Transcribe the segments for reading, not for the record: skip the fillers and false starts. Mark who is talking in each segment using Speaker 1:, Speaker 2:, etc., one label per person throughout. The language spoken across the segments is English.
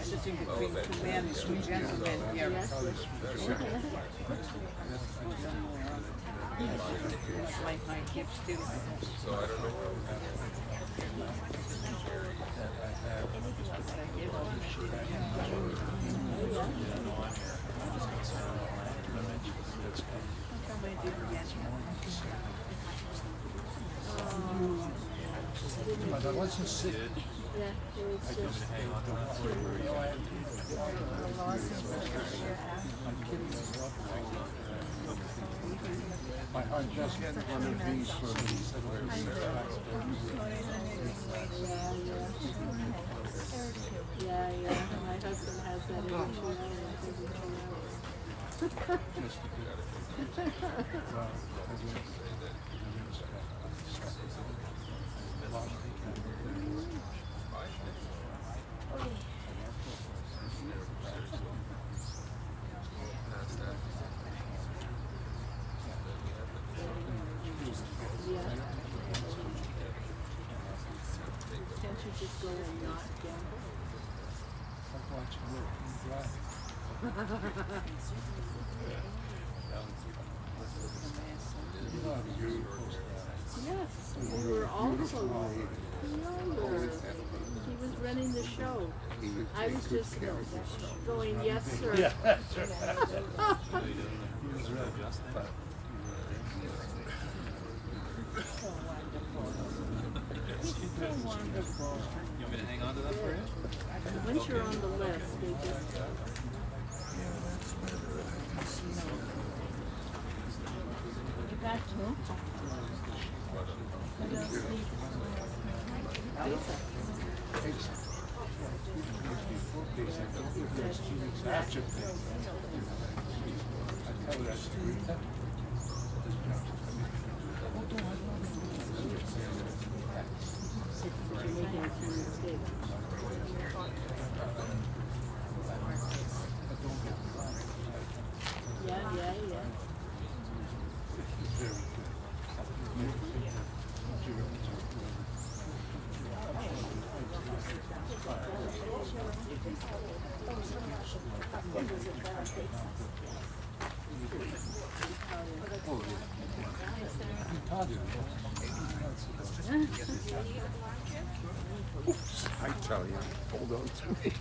Speaker 1: Sitting between two men, two gentlemen here. Like my gifts too.
Speaker 2: So I don't know.
Speaker 3: But I wasn't sick.
Speaker 4: Yeah, it was just
Speaker 3: My heart just one of these for
Speaker 4: yeah. My husband has that every 2 Can't you just go and not gamble? Yes, we were also younger. He was running the show. I was just going, yes, sir.
Speaker 3: Yeah, that's right.
Speaker 1: So wonderful.
Speaker 5: You want me to hang on to that for you?
Speaker 4: Once you're on the list, they just
Speaker 1: You got two?
Speaker 3: After I tell that story.
Speaker 4: you're making a few mistakes. Yeah.
Speaker 2: Oops, I tell you, hold on to me.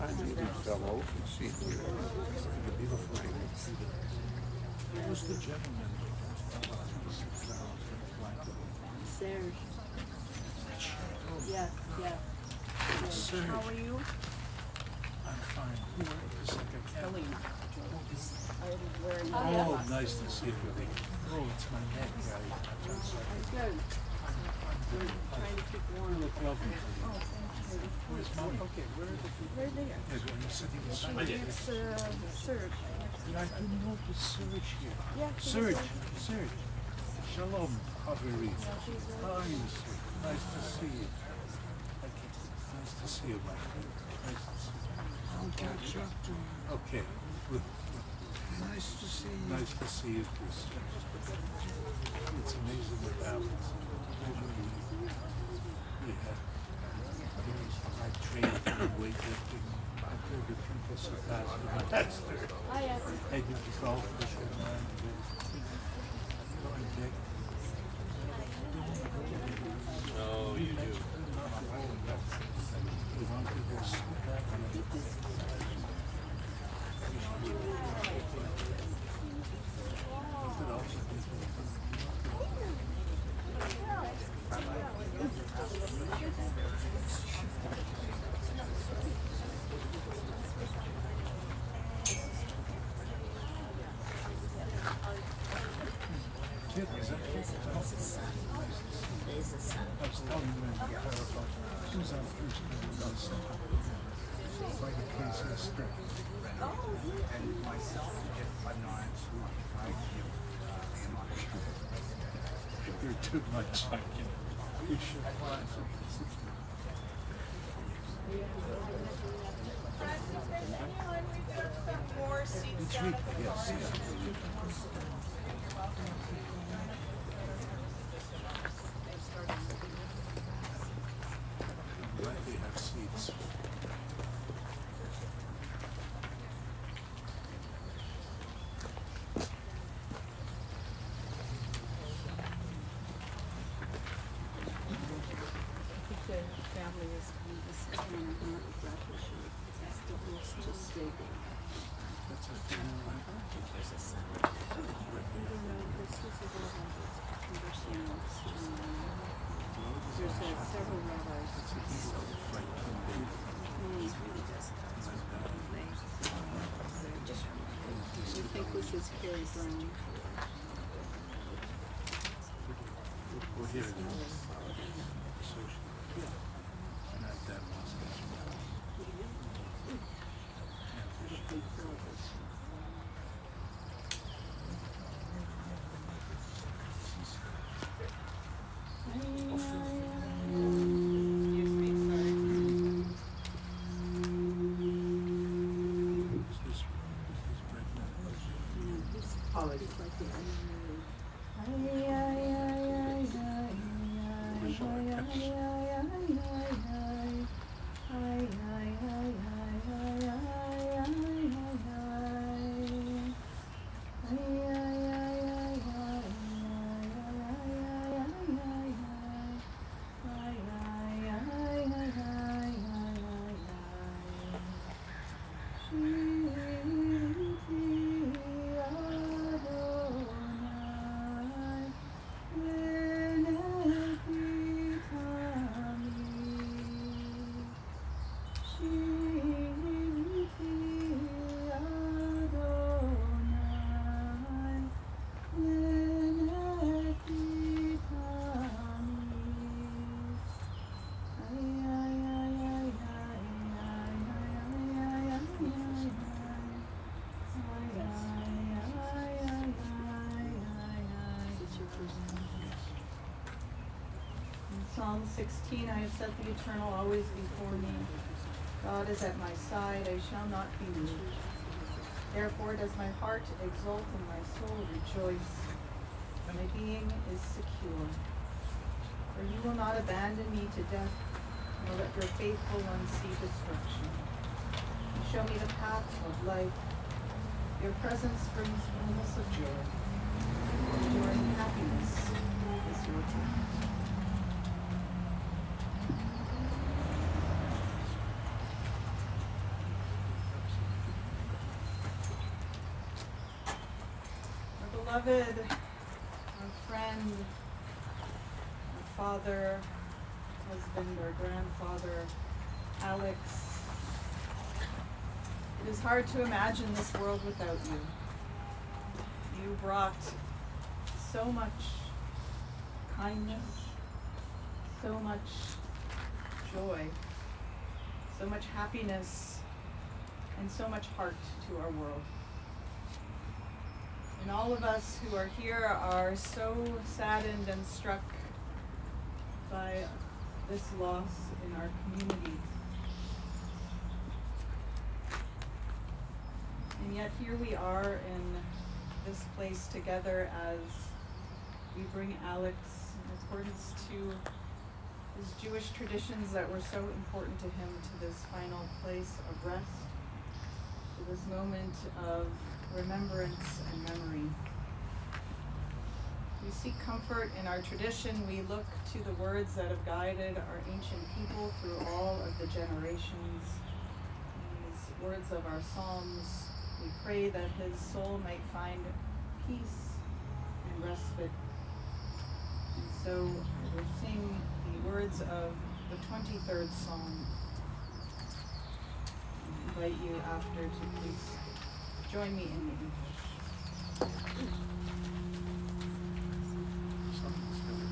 Speaker 2: I nearly fell over. See, it's a beautiful thing.
Speaker 3: Who's the gentleman?
Speaker 4: Serge. Yeah.
Speaker 3: Serge.
Speaker 1: How are you?
Speaker 3: I'm fine.
Speaker 1: Helena.
Speaker 3: Oh, nice to see you. Oh, it's my neck, guy.
Speaker 4: Good. Trying to keep warm.
Speaker 3: You look lovely. Where's Mommy?
Speaker 1: Okay, where are the people?
Speaker 4: They're there.
Speaker 3: Yes, when you said he was
Speaker 4: It's Serge.
Speaker 3: I didn't know it was Serge here.
Speaker 4: Yeah,
Speaker 3: Serge. Shalom, Haverit. Hi, Serge. Nice to see you. Nice to see you, my friend. Nice to see you.
Speaker 2: I'll catch up to you.
Speaker 3: Okay. Good.
Speaker 2: Nice to see you.
Speaker 3: Nice to see you, too. It's amazing what happens. I trained in weightlifting. I told the people so fast. That's the
Speaker 4: Hi, Evan.
Speaker 3: I did the golf with him.
Speaker 5: Oh, you do.
Speaker 6: And myself, if I'm not, I
Speaker 3: You're too much. You should. Retreat, yes. I'm glad we have
Speaker 1: family is kind of sick and I'm not exactly sure. It's just stable.
Speaker 3: That's a family.
Speaker 1: There's a son. I don't know, this is a rabbi that's conversing with there's several rabbis.
Speaker 3: It's a right to baby.
Speaker 1: He really does. They're just I think this is Carrie Brown.
Speaker 3: We'll hear it now. Associate. Not that mustache.
Speaker 7: Psalm 16, I have set the eternal always before me. God is at my side, I shall not be moved. Therefore does my heart exult and my soul rejoice. My being is secure. For you will not abandon me to death, nor let your faithful one see destruction. You show me the path of life. Your presence brings fullness of joy. Enduring happiness is your gift. Beloved, our friend, our father, husband, our grandfather, Alex, it is hard to imagine this world without you. You brought so much kindness, so much joy, so much happiness, and so much heart to our world. And all of us who are here are so saddened and struck by this loss in our community. And yet here we are in this place together as we bring Alex in accordance to his Jewish traditions that were so important to him to this final place of rest, to this moment of remembrance and memory. We seek comfort in our tradition. We look to the words that have guided our ancient people through all of the generations. These words of our Psalms, we pray that his soul might find peace and respite. And so we'll sing the words of the 23rd Psalm. I invite you after to please join me in the English.
Speaker 3: Something's going on.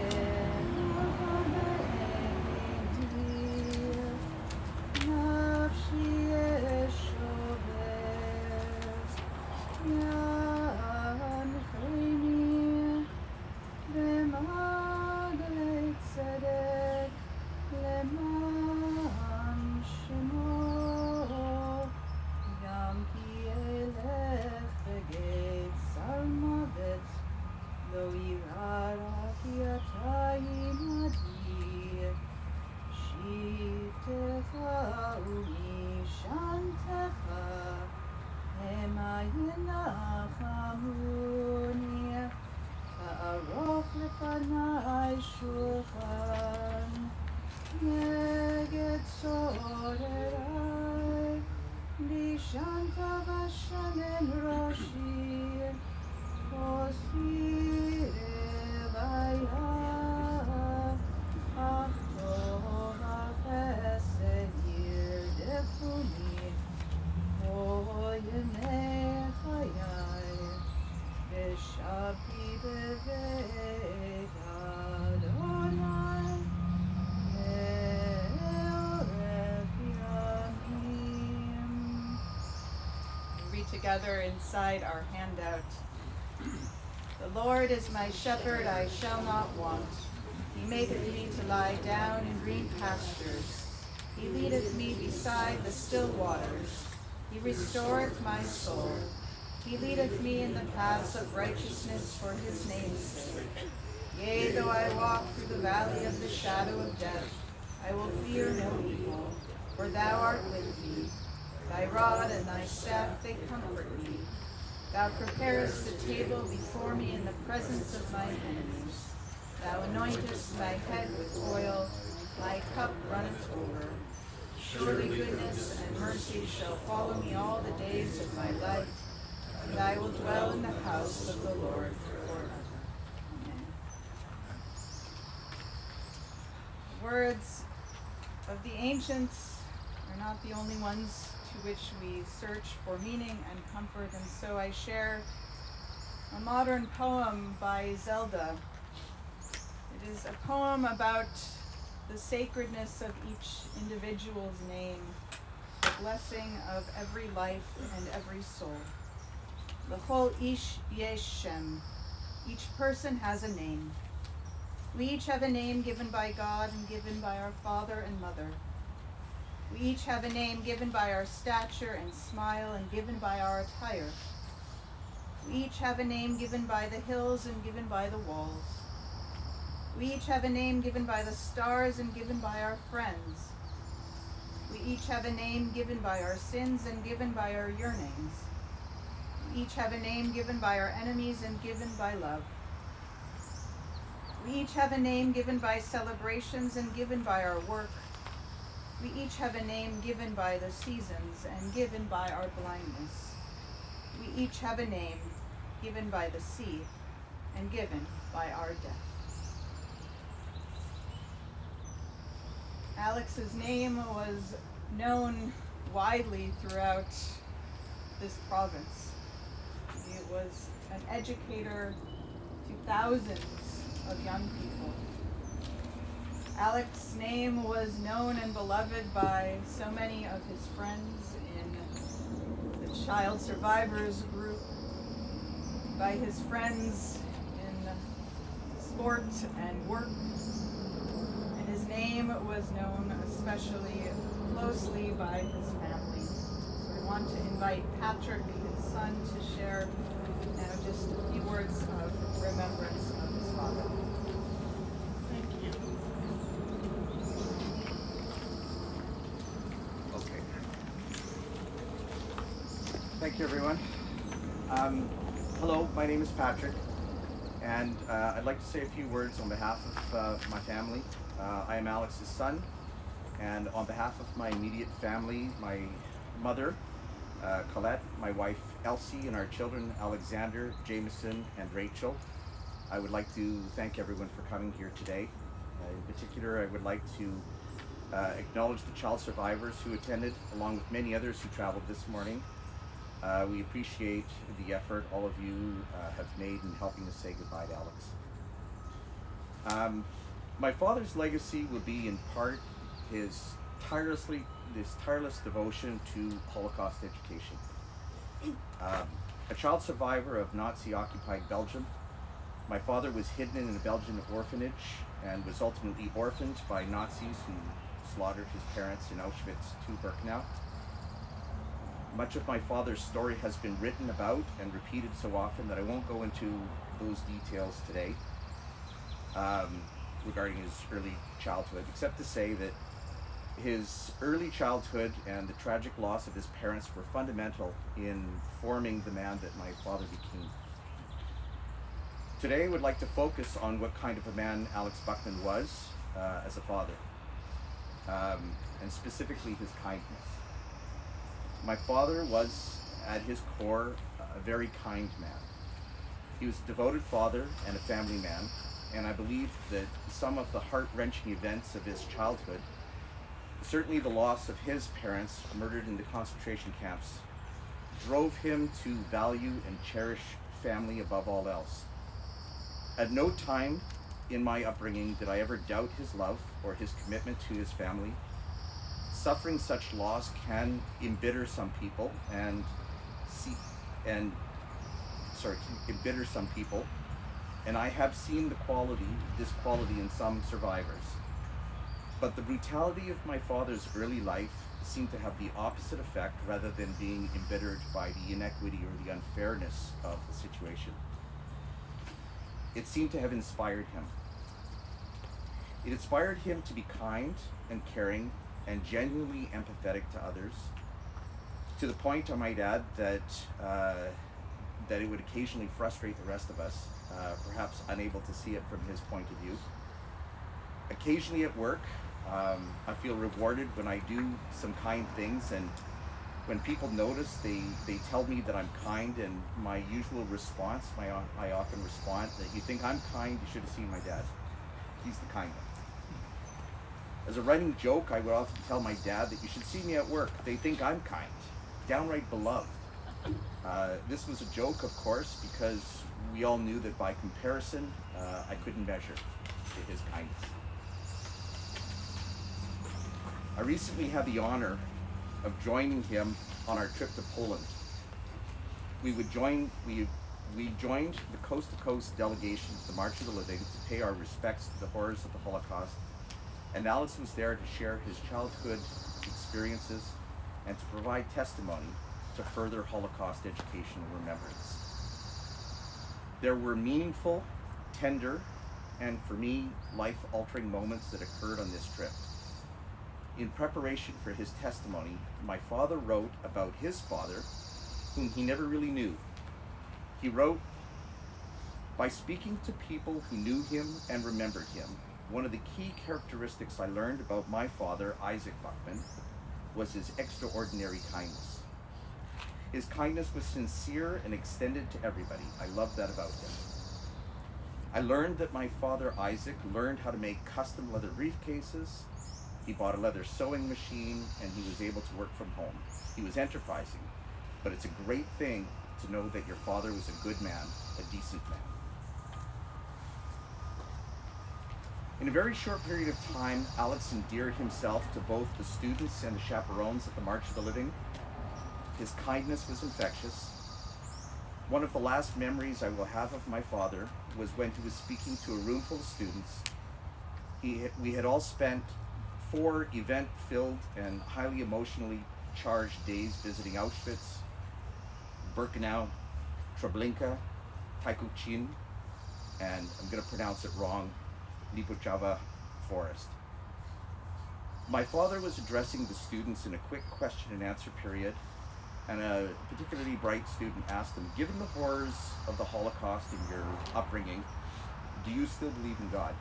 Speaker 7: Amen. Shanta Vashanen Roshi Osire Vaya Ahtova Pesenir Defumi Oyene Hayai Bishapi Bevega Donai We read together inside our handout. The Lord is my shepherd, I shall not want. He maketh me to lie down in green pastures. He leadeth me beside the still waters. He restoreth my soul. He leadeth me in the paths of righteousness for his name's sake. Yea, though I walk through the valley of the shadow of death, I will fear no evil, for thou art with me. Thy rod and thy staff, they comfort me. Thou preparest the table before me in the presence of my enemies. Thou anointest my head with oil, my cup runneth over. Surely goodness and mercy shall follow me all the days of my life, and I will dwell in the house of the Lord forever. Amen. The words of the ancients are not the only ones to which we search for meaning and comfort, and so I share a modern poem by Zelda. It is a poem about the sacredness of each individual's name, the blessing of every life and every soul. L'chol ish yesh shem. Each person has a name. We each have a name given by God and given by our father and mother. We each have a name given by our stature and smile and given by our attire. We each have a name given by the hills and given by the walls. We each have a name given by the stars and given by our friends. We each have a name given by our sins and given by our yearnings. We each have a name given by our enemies and given by love. We each have a name given by celebrations and given by our work. We each have a name given by the seasons and given by our blindness. We each have a name given by the sea and given by our death. Alex's name was known widely throughout this province. He was an educator to thousands of young people. Alex's name was known and beloved by so many of his friends in the child survivors group, by his friends in sport and work, and his name was known especially closely by his family. So we want to invite Patrick, his son, to share now just a few words of remembrance of his father.
Speaker 1: Thank you.
Speaker 6: Okay. Thank you, everyone. Hello, my name is Patrick, and I'd like to say a few words on behalf of my family. I am Alex's son, and on behalf of my immediate family, my mother, Colette, my wife Elsie, and our children Alexander, Jameson, and Rachel, I would like to thank everyone for coming here today. In particular, I would like to acknowledge the child survivors who attended, along with many others who traveled this morning. We appreciate the effort all of you have made in helping us say goodbye to Alex. My father's legacy would be in part his tireless devotion to Holocaust education. A child survivor of Nazi-occupied Belgium, my father was hidden in a Belgian orphanage and was ultimately orphaned by Nazis who slaughtered his parents in Auschwitz II Birkenau. Much of my father's story has been written about and repeated so often that I won't go into those details today regarding his early childhood, except to say that his early childhood and the tragic loss of his parents were fundamental in forming the man that my father became. Today I would like to focus on what kind of a man Alex Buckman was as a father, and specifically his kindness. My father was, at his core, a very kind man. He was a devoted father and a family man, and I believe that some of the heart-wrenching events of his childhood, certainly the loss of his parents murdered in the concentration camps, drove him to value and cherish family above all else. At no time in my upbringing did I ever doubt his love or his commitment to his family. Suffering such loss can embitter some people embitter some people, and I have seen this quality in some survivors. But the brutality of my father's early life seemed to have the opposite effect rather than being embittered by the inequity or the unfairness of the situation. It seemed to have inspired him. It inspired him to be kind and caring and genuinely empathetic to others, to the point, I might add, that it would occasionally frustrate the rest of us, perhaps unable to see it from his point of view. Occasionally at work, I feel rewarded when I do some kind things, and when people notice, they tell me that I'm kind, and my usual response, I often respond that you think I'm kind, you should have seen my dad. He's the kind one. As a running joke, I would often tell my dad that you should see me at work. They think I'm kind, downright beloved. This was a joke, of course, because we all knew that by comparison, I couldn't measure his kindness. I recently had the honor of joining him on our trip to Poland. We joined the coast-to-coast delegation to the March of the Living to pay our respects to the horrors of the Holocaust, and Alex was there to share his childhood experiences and to provide testimony to further Holocaust education and remembrance. There were meaningful, tender, and for me, life-altering moments that occurred on this trip. In preparation for his testimony, my father wrote about his father, whom he never really knew. He wrote, "By speaking to people who knew him and remembered him, one of the key characteristics I learned about my father, Isaac Buckman, was his extraordinary kindness. His kindness was sincere and extended to everybody. I love that about him. I learned that my father, Isaac, learned how to make custom leather briefcases. He bought a leather sewing machine, and he was able to work from home. He was enterprising, but it's a great thing to know that your father was a good man, a decent man." In a very short period of time, Alex endeared himself to both the students and the chaperones at the March of the Living. His kindness was infectious. One of the last memories I will have of my father was when he was speaking to a room full of students. We had all spent 4 event-filled and highly emotionally charged days visiting Auschwitz, Birkenau, Treblinka, Taikuchin, and I'm going to pronounce it wrong, Lipuchava Forest. My father was addressing the students in a quick question and answer period, and a particularly bright student asked him, "Given the horrors of the Holocaust in your upbringing, do you still believe in God?"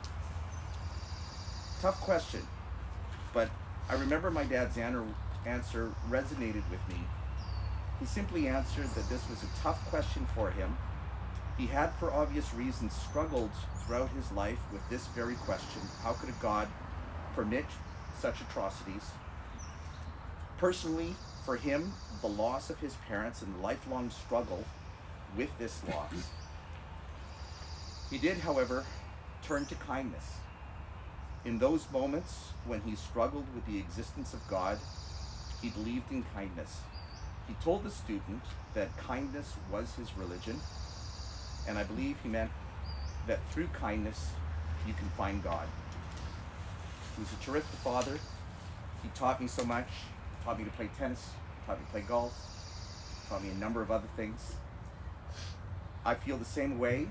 Speaker 6: Tough question, but I remember my dad's answer resonated with me. He simply answered that this was a tough question for him. He had, for obvious reasons, struggled throughout his life with this very question: how could a God permit such atrocities? Personally, for him, the loss of his parents and the lifelong struggle with this loss. He did, however, turn to kindness. In those moments when he struggled with the existence of God, he believed in kindness. He told the student that kindness was his religion, and I believe he meant that through kindness you can find God. He was a terrific father. He taught me so much. He taught me to play tennis, taught me to play golf, taught me a number of other things. I feel the same way,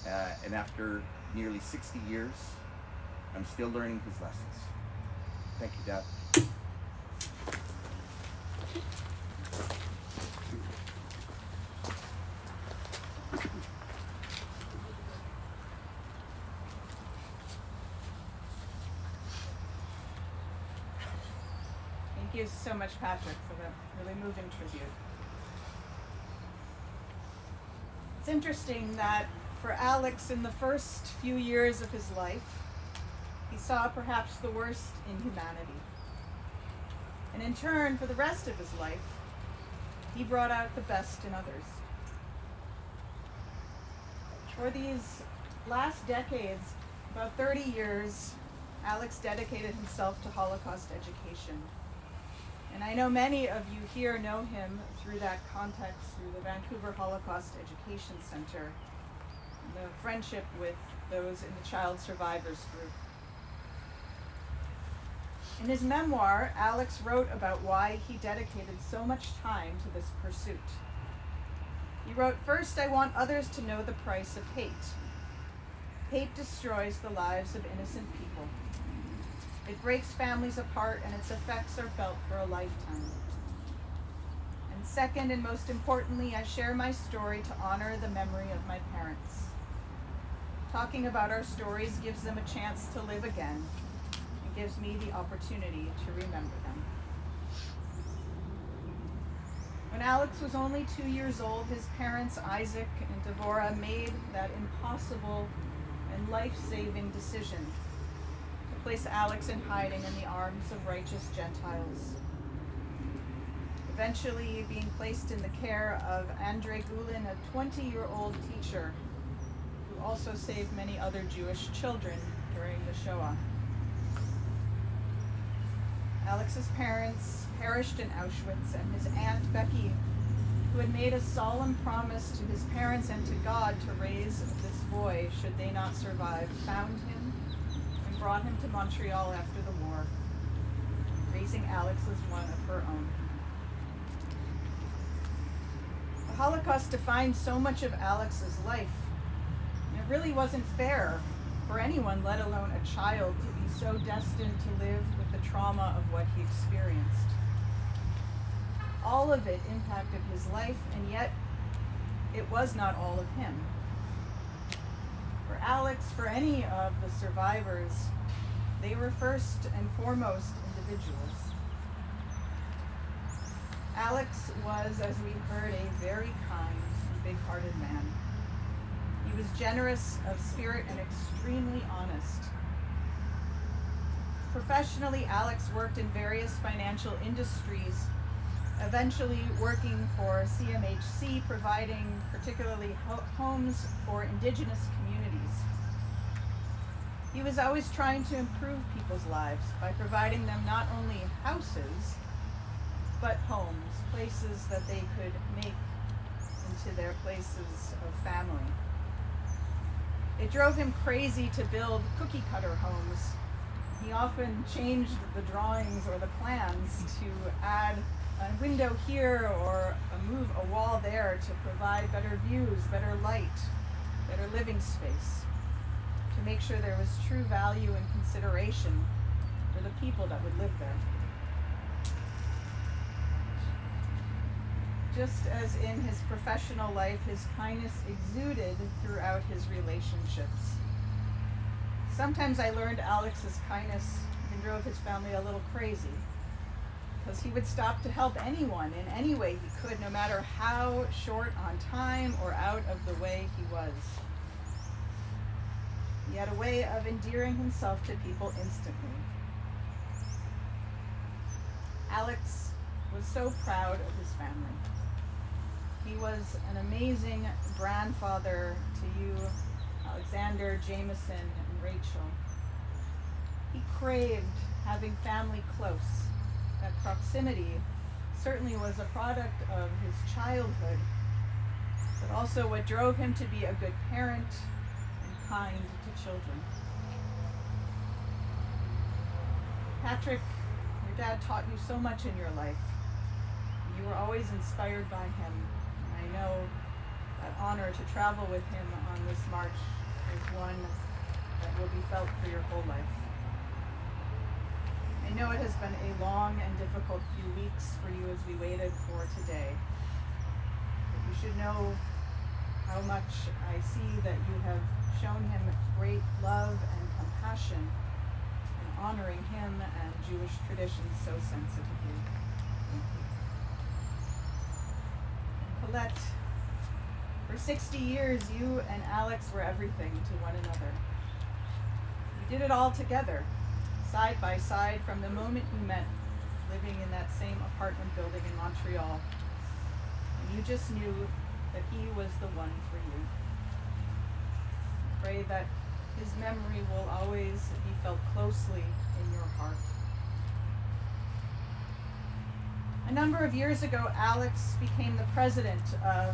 Speaker 6: and after nearly 60 years, I'm still learning his lessons. Thank you, Dad.
Speaker 7: Thank you so much, Patrick, for that a moving tribute. It's interesting that for Alex, in the first few years of his life, he saw perhaps the worst in humanity. And in turn, for the rest of his life, he brought out the best in others. For these last decades, about 30 years, Alex dedicated himself to Holocaust education. And I know many of you here know him through that context, through the Vancouver Holocaust Education Center, and the friendship with those in the Child Survivors Group. In his memoir, Alex wrote about why he dedicated so much time to this pursuit. He wrote, "First, I want others to know the price of hate. Hate destroys the lives of innocent people. It breaks families apart, and its effects are felt for a lifetime. And second, and most importantly, I share my story to honor the memory of my parents. Talking about our stories gives them a chance to live again, and gives me the opportunity to remember them." When Alex was only 2 years old, his parents, Isaac and Devorah, made that impossible and life-saving decision to place Alex in hiding in the arms of righteous Gentiles. Eventually being placed in the care of Andrei Gulin, a 20-year-old teacher who also saved many other Jewish children during the Shoah. Alex's parents perished in Auschwitz, and his aunt Becky, who had made a solemn promise to his parents and to God to raise this boy should they not survive, found him and brought him to Montreal after the war, raising Alex as one of her own. The Holocaust defined so much of Alex's life, and it really wasn't fair for anyone, let alone a child, to be so destined to live with the trauma of what he experienced. All of it impacted his life, and yet it was not all of him. For Alex, for any of the survivors, they were first and foremost individuals. Alex was, as we heard, a very kind and big-hearted man. He was generous of spirit and extremely honest. Professionally, Alex worked in various financial industries, eventually working for CMHC, providing particularly homes for Indigenous communities. He was always trying to improve people's lives by providing them not only houses, but homes, places that they could make into their places of family. It drove him crazy to build cookie cutter homes. He often changed the drawings or the plans to add a window here or move a wall there to provide better views, better light, better living space, to make sure there was true value and consideration for the people that would live there. Just as in his professional life, his kindness exuded throughout his relationships. Sometimes I learned Alex's kindness even drove his family a little crazy, because he would stop to help anyone in any way he could, no matter how short on time or out of the way he was. He had a way of endearing himself to people instantly. Alex was so proud of his family. He was an amazing grandfather to you, Alexander, Jameson, and Rachel. He craved having family close. That proximity certainly was a product of his childhood, but also what drove him to be a good parent and kind to children. Patrick, your dad taught you so much in your life. You were always inspired by him. I know that honor to travel with him on this march is one that will be felt for your whole life. I know it has been a long and difficult few weeks for you as we waited for today. But you should know how much I see that you have shown him great love and compassion in honoring him and Jewish traditions so sensitively. Thank you. Colette, for 60 years, you and Alex were everything to one another. You did it all together, side by side, from the moment you met, living in that same apartment building in Montreal. And you just knew that he was the one for you. I pray that his memory will always be felt closely in your heart. A number of years ago, Alex became the president of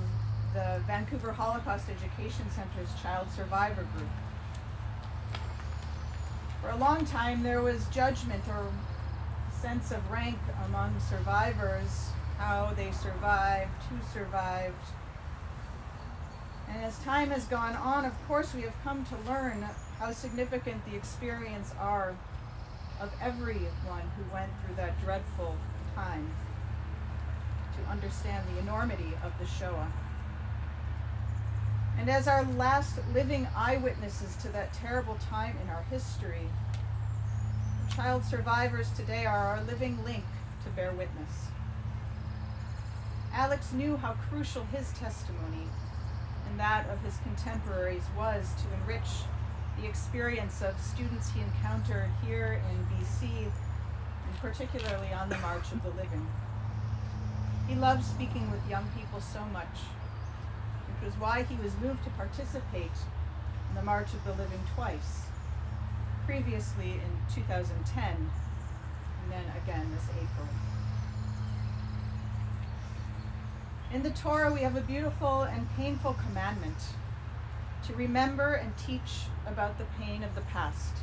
Speaker 7: the Vancouver Holocaust Education Center's Child Survivor Group. For a long time, there was judgment or sense of rank among survivors, how they survived, who survived. And as time has gone on, of course, we have come to learn how significant the experience are of everyone who went through that dreadful time, to understand the enormity of the Shoah. And as our last living eyewitnesses to that terrible time in our history, child survivors today are our living link to bear witness. Alex knew how crucial his testimony and that of his contemporaries was to enrich the experience of students he encountered here in BC, and particularly on the March of the Living. He loved speaking with young people so much, which was why he was moved to participate in the March of the Living twice, previously in 2010, and then again this April. In the Torah, we have a beautiful and painful commandment to remember and teach about the pain of the past.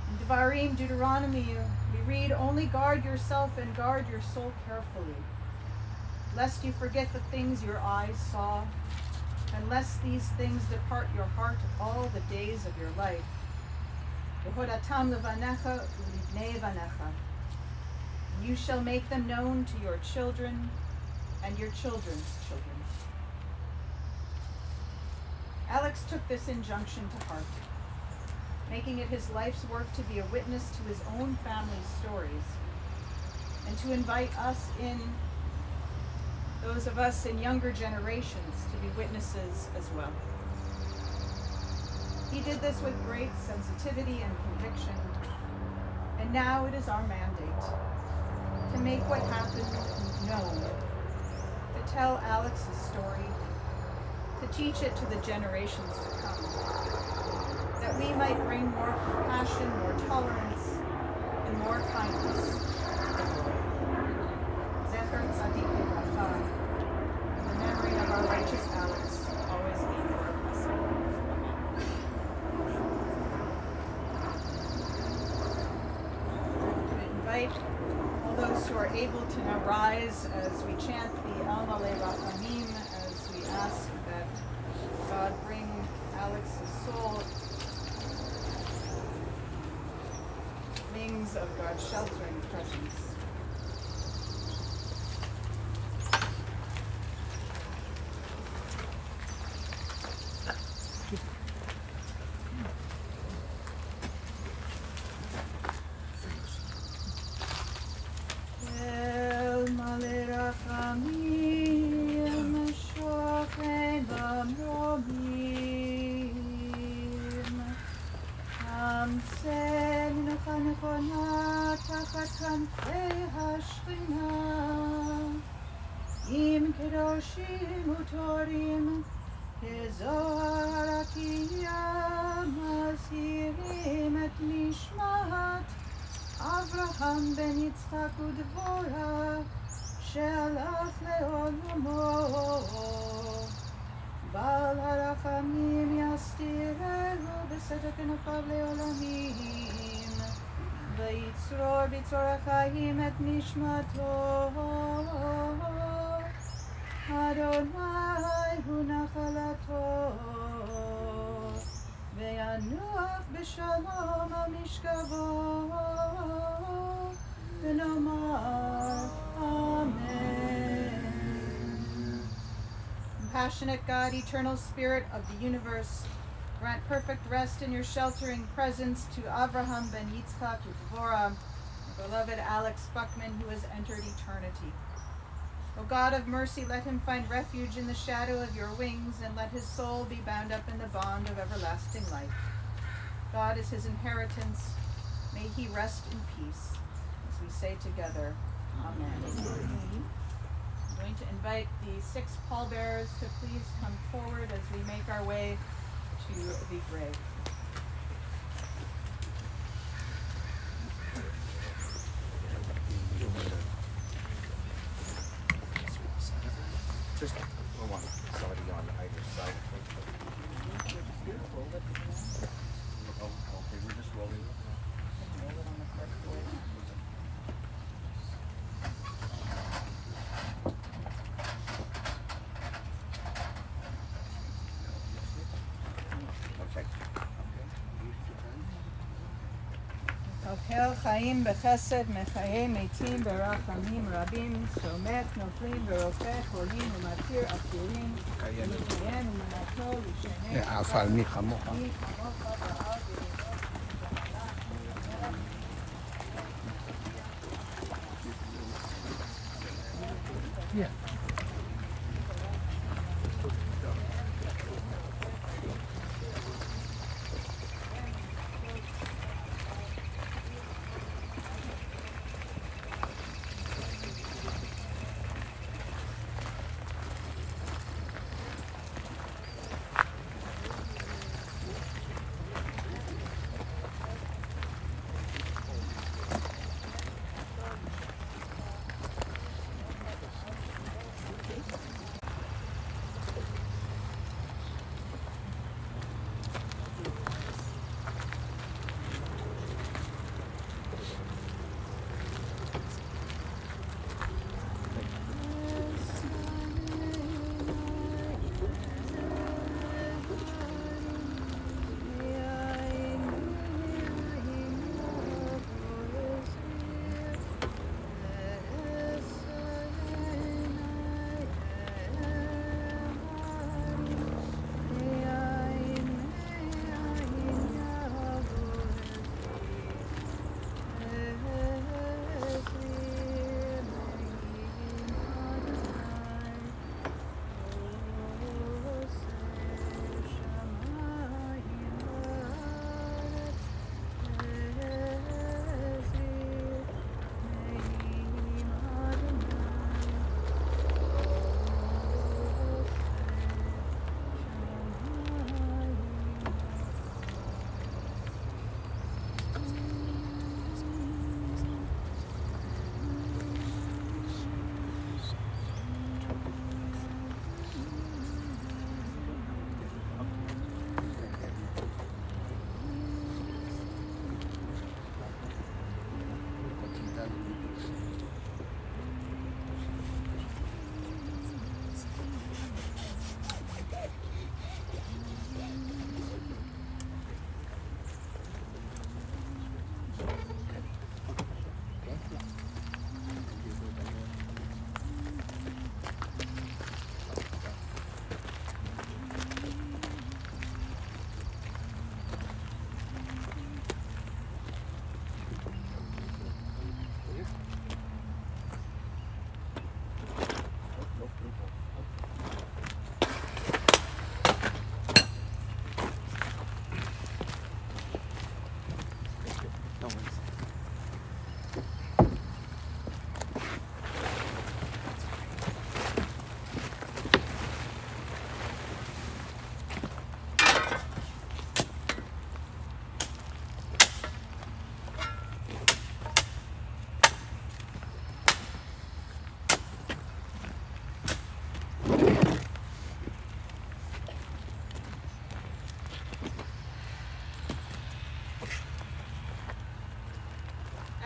Speaker 7: In Devarim, Deuteronomy, we read, "Only guard yourself and guard your soul carefully, lest you forget the things your eyes saw, and lest these things depart your heart all the days of your life. V'hodatam levanecha u'libnei vanecha. You shall make them known to your children and your children's children." Alex took this injunction to heart, making it his life's work to be a witness to his own family's stories, and to invite us in, those of us in younger generations, to be witnesses as well. He did this with great sensitivity and conviction, and now it is our mandate to make what happened known, to tell Alex's story, to teach it to the generations to come, that we might bring more compassion, more tolerance, and more kindness to the world. Zecher Tzadik Livracha, in the memory of our righteous Alex, always be for a blessing. I invite all those who are able to now rise as we chant the Alma Rachamim, as we ask that God bring Alex's soul wings of God's sheltering presence. El male rachamim shochen b'mromim Hamtzeh mincha nechona tachat kanfei hashchina Im kedoshim utorim kezohar hakiyam mazhirim et nishmat Avraham ben Yitzchak udvora she'alach le'olamo Bal harachamim yastirenu b'sedek enachav le'olamim V'yitzror b'tzor hachayim et nishmato Adonai hu nachalato Ve'yanuach b'shalom al mishkavo V'nomar Amen. Compassionate God, eternal Spirit of the universe, grant perfect rest in your sheltering presence to Avraham ben Yitzchak Udvora, beloved Alex Buckman, who has entered eternity. O God of mercy, let him find refuge in the shadow of your wings, and let his soul be bound up in the bond of everlasting life. God is his inheritance. May he rest in peace. As we say together, Amen. I'm going to invite the 6 pallbearers to please come forward as we make our way to the grave.
Speaker 6: Just one, somebody on either side. Oh, okay, we're just rolling. Okay.
Speaker 7: אוכל חיים בחסד, מחיי מתים ברחמים רבים, סומך נופלים ורופא חולים ומתיר אסירים, ומקיים ומנתו לשני
Speaker 2: אף על מי כמוך.
Speaker 7: מי כמוך ואל
Speaker 2: Yeah.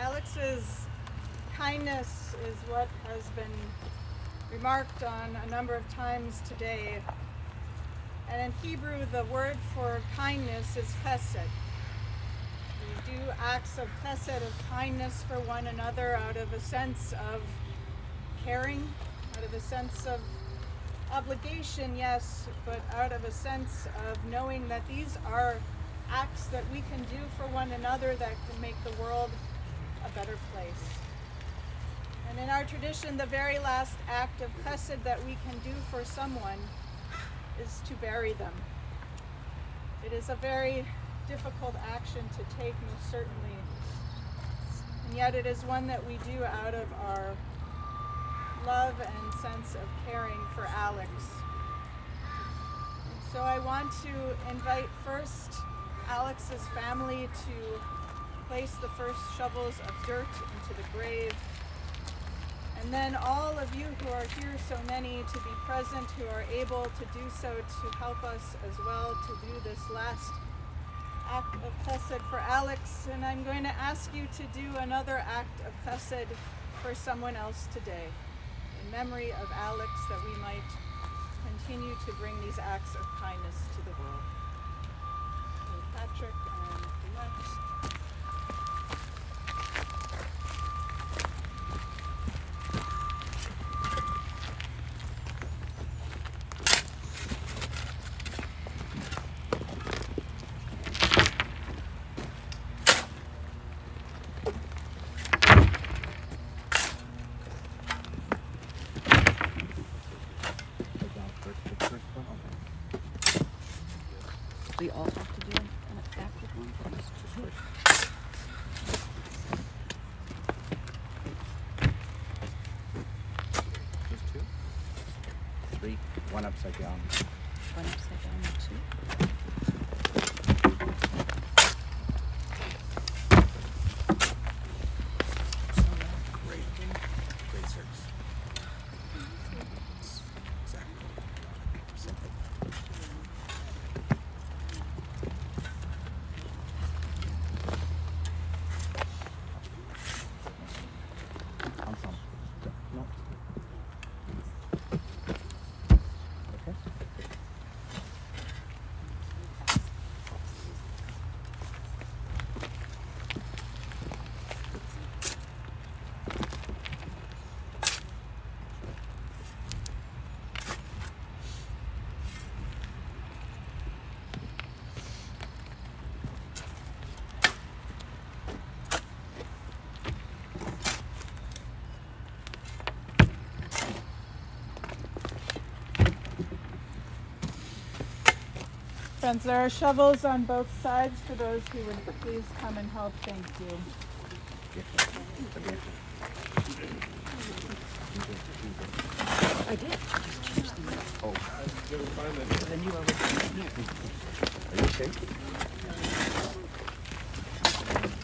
Speaker 7: Alex's kindness is what has been remarked on a number of times today. And in Hebrew, the word for kindness is chesed. We do acts of chesed, of kindness for one another out of a sense of caring, out of a sense of obligation, yes, but out of a sense of knowing that these are acts that we can do for one another that can make the world a better place. And in our tradition, the very last act of chesed that we can do for someone is to bury them. It is a very difficult action to take, most certainly. And yet it is one that we do out of our love and sense of caring for Alex. So I want to invite first Alex's family to place the first shovels of dirt into the grave. And then all of you who are here, so many, to be present, who are able to do so, to help us as well to do this last act of chesed for Alex. And I'm going to ask you to do another act of chesed for someone else today, in memory of Alex, that we might continue to bring these acts of kindness to the world. So Patrick and Lex.
Speaker 1: We all have to do an active one?
Speaker 6: Just two? Three. One upside down.
Speaker 1: One upside down and two.
Speaker 6: Great. Great service. Exactly. Simple. Ensemble. No. Okay.
Speaker 7: Friends, there are shovels on both sides for those who would please come and help. Thank you.
Speaker 1: I did. I just changed the notes.
Speaker 6: Oh,
Speaker 1: Then you already here.
Speaker 6: are you okay?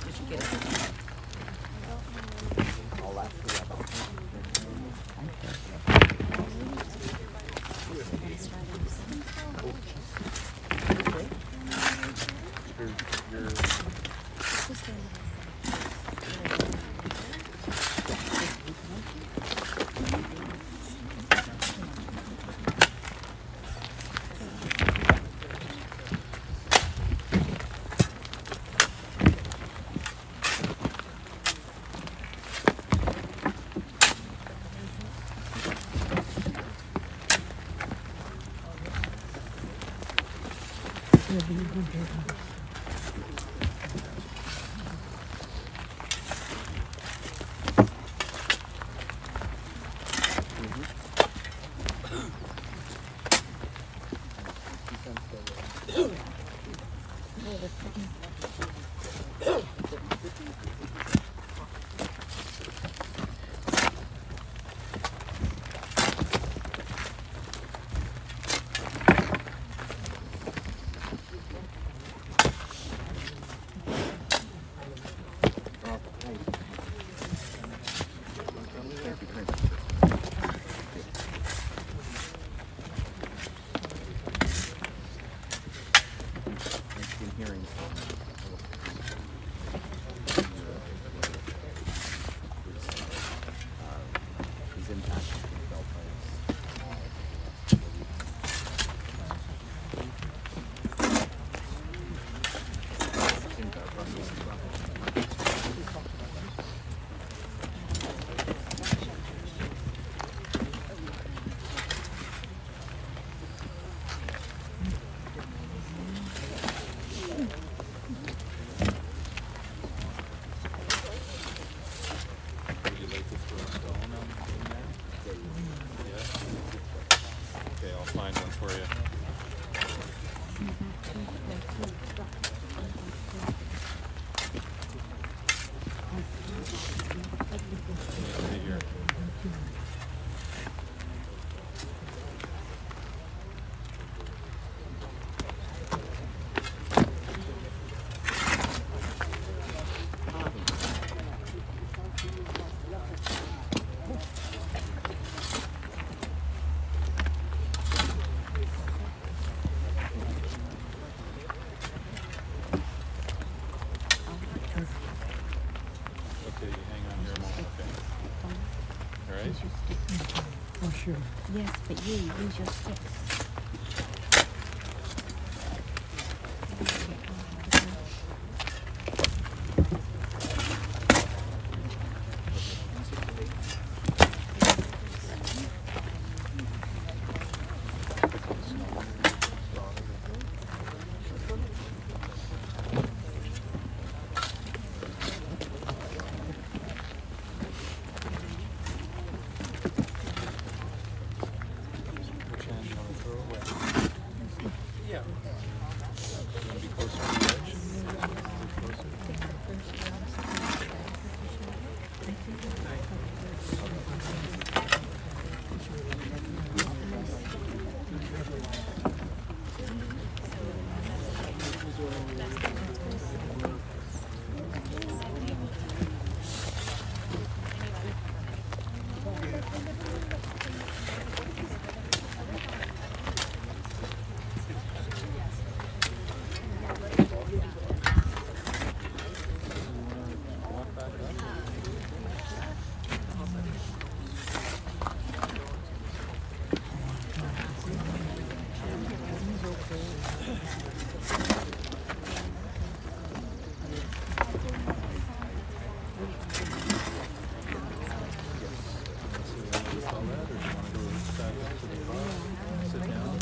Speaker 1: You should get it.
Speaker 6: I'll ask you that.
Speaker 5: Would you like to throw a stone? I'll find one for you. Right here. Okay, you hang on here a moment, okay? All right?
Speaker 8: Oh, sure. Yes, but you use your sticks.
Speaker 5: Which hand do you want to throw away? Yeah. You want to be closer to the edge? Closer? Walk back up. All that, or do you want to go back up to the car? Sit down?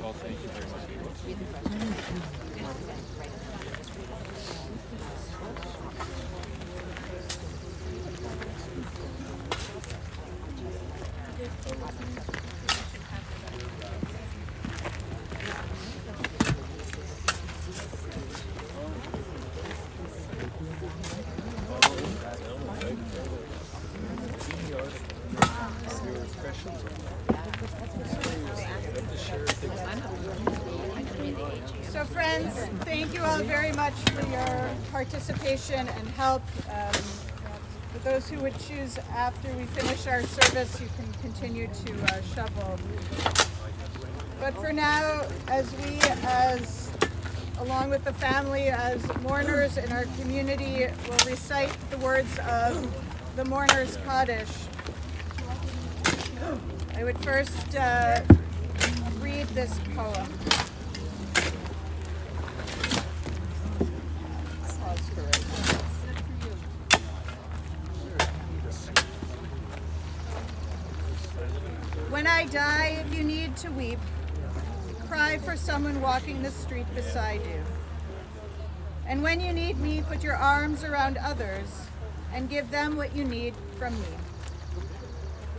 Speaker 5: Well, thank you very much.
Speaker 7: So friends, thank you all very much for your participation and help. For those who would choose after we finish our service, you can continue to shovel. But for now, along with the family, as mourners in our community, will recite the words of the Mourner's Kaddish. I would first read this poem. When I die, if you need to weep, cry for someone walking the street beside you. And when you need me, put your arms around others and give them what you need from me.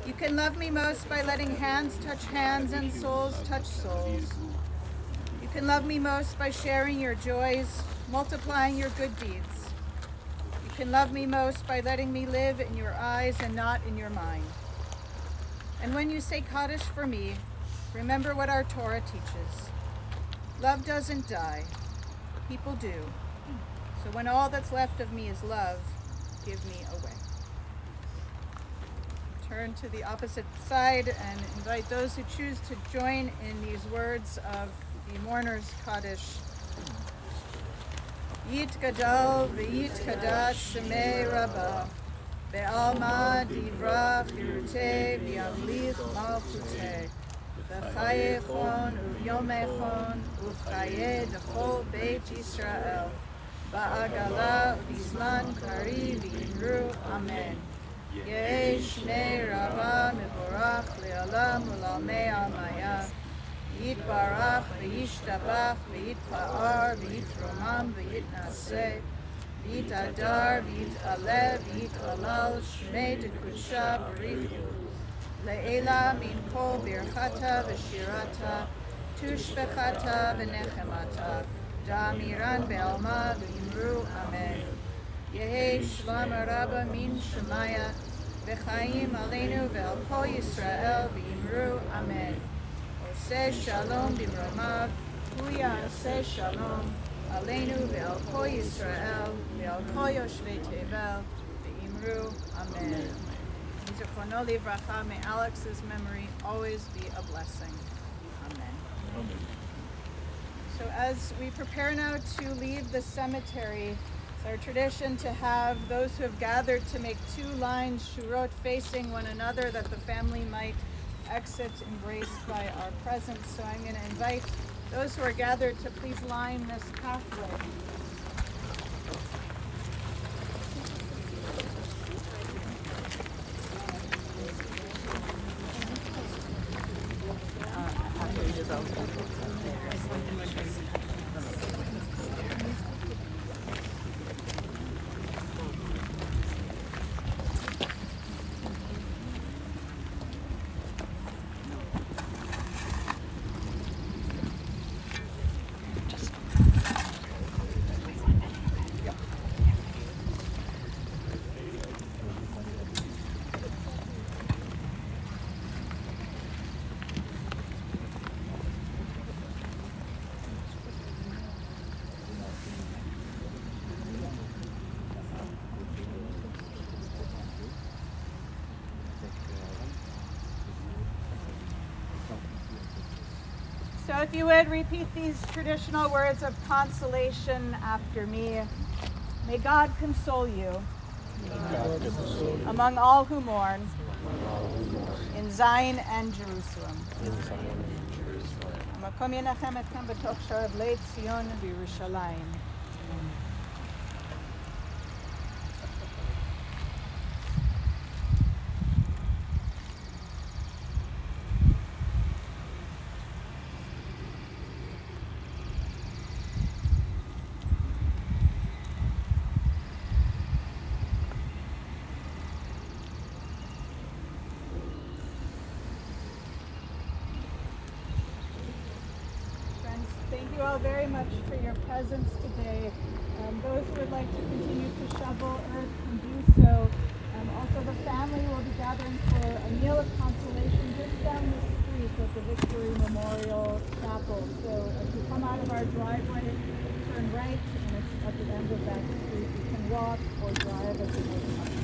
Speaker 7: You can love me most by letting hands touch hands and souls touch souls. You can love me most by sharing your joys, multiplying your good deeds. You can love me most by letting me live in your eyes and not in your mind. And when you say Kaddish for me, remember what our Torah teaches. Love doesn't die. People do. So when all that's left of me is love, give me away. Turn to the opposite side and invite those who choose to join in these words of the Mourner's Kaddish. Yit gadol v'yit kadash shemei rabbah. Be'alma divra firute v'yamlich malchute. V'chayechon u'yomechon u'chaye d'chol Beit Yisrael. Ba'agala v'zman kari v'imru amen. Yeh shmei rabbah mevorach le'olam u'lamei amaya. Yitbarach v'yishtabach v'yitpa'ar v'yitromam v'yitnaseh. V'yit adar, v'yit alev, v'yit alal, shmei dekudsha b'richu. Le'ela min kol birchata v'shirata, tushbechata v'nechemata, da'amiran be'alma v'imru amen. Yehi shlam rabba min shemaya, v'chaim aleinu ve'al kol Yisrael v'imru amen. Oseh shalom b'mromav, hu ya'aseh shalom. Aleinu ve'al kol Yisrael, ve'al kol yoshvei tevel, ve'imru, amen. Zichrono livracha, may Alex's memory always be a blessing. Amen. So as we prepare now to leave the cemetery, it's our tradition to have those who have gathered to make two lines, shurot, facing one another, that the family might exit embraced by our presence. So I'm going to invite those who are gathered to please line this pathway. So if you would repeat these traditional words of consolation after me. May God console you among all who mourn in Zion and Jerusalem. המקום ינחם אתכם בתוך שערי ציון וירושלים. Thank you all very much for your presence today. Those who would like to continue to shovel earth can do so. Also, the family will be gathering for a meal of consolation just down the street at the Victory Memorial Chapel. So as you come out of our driveway, turn right, and it's at the end of that street. You can walk or drive as you may come.